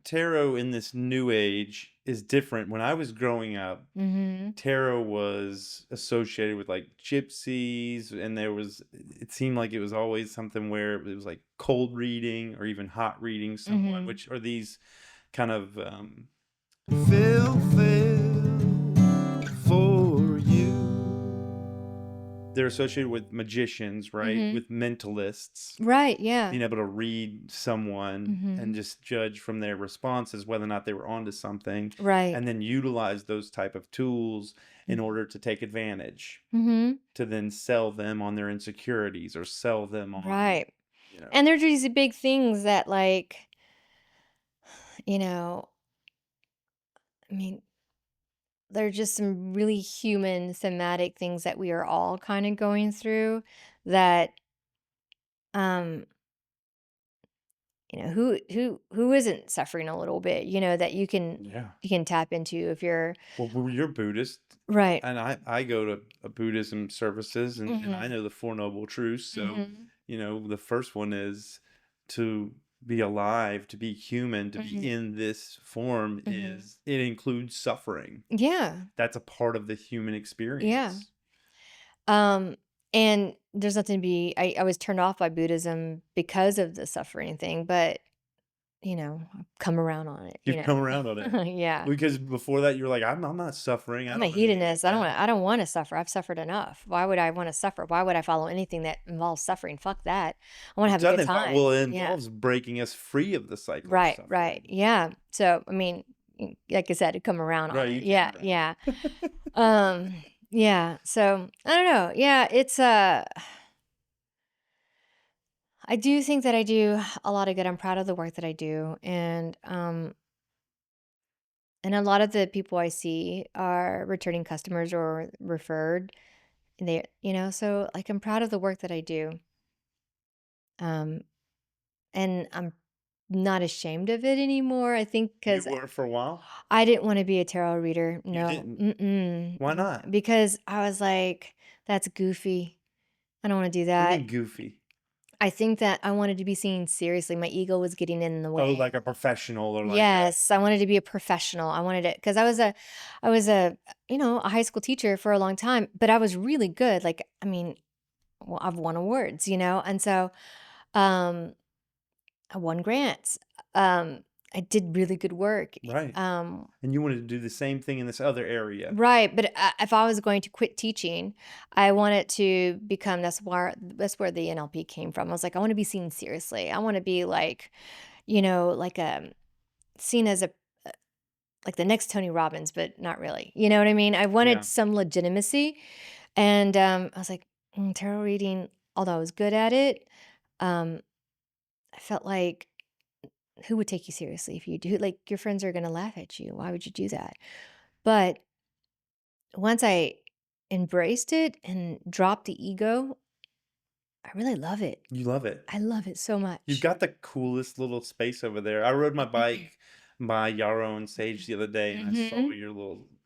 tarot in this new age is different. When I was growing up, Mm-hmm. tarot was associated with like gypsies, and it seemed like it was always something where it was like cold reading or even hot reading someone, Mm-hmm. which are these kind of fail for you. They're associated with magicians, right? Mm-hmm. With mentalists, Right, yeah. being able to read someone and Mm-hmm. just judge from their responses whether or not they were onto something, Right. and then utilize those type of tools in Mm-hmm. order to take advantage, Mm-hmm. to then sell them on their insecurities or sell them on, Right. you know. And there's these big things that like, you know, I mean, there's just some really human thematic things that we are all kind of going through that um who isn't suffering a little bit, that Yeah. you can tap into if you're Well, you're Buddhist, right. and I go to a Buddhism services, and I Mhm. know the Four Noble Truths. So, Mhm. the first one is to be alive, to be human, to be Mhm. in this form, Mhm. it includes suffering. Yeah. That's a part of the human Yeah. experience. Um and there's nothing to be I was turned off by Buddhism because of the suffering thing, but I've come around on it, You've come around on it. Yeah. Because before that, you're like, I'm not suffering. I I'm a don't know anything like hedonist. that. I don't wanna suffer. I've suffered enough. Why would I wanna suffer? Why would I follow anything that involves suffering? Fuck that. I wanna It have a good doesn't involve, time. well, it Yeah. involves breaking us free of the cycle of Right, right. suffering. Yeah. So, I mean, like I said, to come around on Right, you it. came Yeah, around. yeah. Um, yeah. So, I don't know. Yeah, I do think that I do a lot of good. I'm proud of the work that I do. And a lot of the people I see are returning customers or referred. And so like I'm proud of the work that I do. Um, and I'm not ashamed of it anymore. I think You because were for a while? I didn't wanna be a tarot reader, You no, didn't. mm-mm, Why not? because I was like, "That's goofy. I don't wanna do What do you that." mean goofy? I think that I wanted to be seen seriously, my ego was getting in the Oh, way. like a professional or like a Yes, I wanted to be a professional, I wanted it because I was a high school teacher for a long time, but I was really good, like, I mean, well, I've won awards, and so, um, I won grants, I did really good work, right. um And you wanted to do the same thing in this other area. Right, but, if I was going to quit teaching, I want it to become that's where the NLP came from. I was like, "I wanna be seen seriously. I wanna be like, like, seen as like the next Tony Robbins, but not really." You know what I mean? I wanted Yeah. some legitimacy, and, I was like, tarot reading, although I was good at it, um, I felt like, who would take you seriously if you do like, your friends are gonna laugh at you. Why would you do that? But once I embraced it and dropped the ego, I really love it. You love it. I love it so You've much. got the coolest little space over there. I rode my bike by Yarrow and Sage the other day, and I saw Mhm. your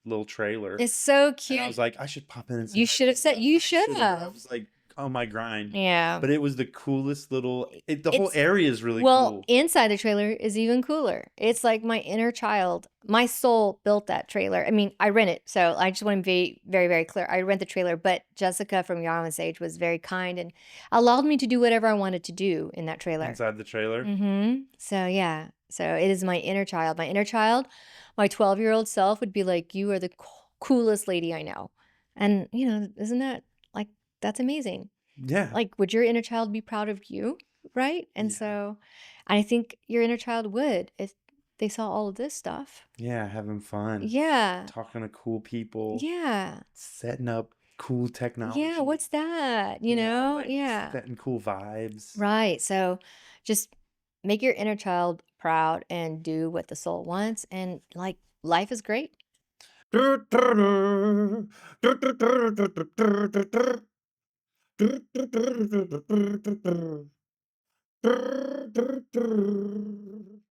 little trailer, It's so and I cute. was like, "I should pop in and say You hi should to have you." said you I should should have. I have. was, like, on my grind. Yeah. But it was the coolest little the whole It's area is really well, cool. inside the trailer is even cooler. It's like my inner child. My soul built that trailer. I mean, I rent it, so I just want to be very, very clear. I rent the trailer, but Jessica from Yarrow and Sage was very kind and allowed me to do whatever I wanted to do in that trailer. Inside the trailer. So, yeah. So, it is my inner child. My inner child, my 12-year-old self would be like, "You are the coolest lady I know." And, isn't that like, that's amazing. Yeah. Like, would your inner child be proud of you? Right? And Yeah. so, I think your inner child would if they saw all of this stuff. Yeah, having fun, Yeah. talking to cool people, Yeah. setting up cool Yeah. technology. What's that? Yeah, like Yeah. setting cool vibes. Right. So just make your inner child proud and do what the soul wants. And like life is great.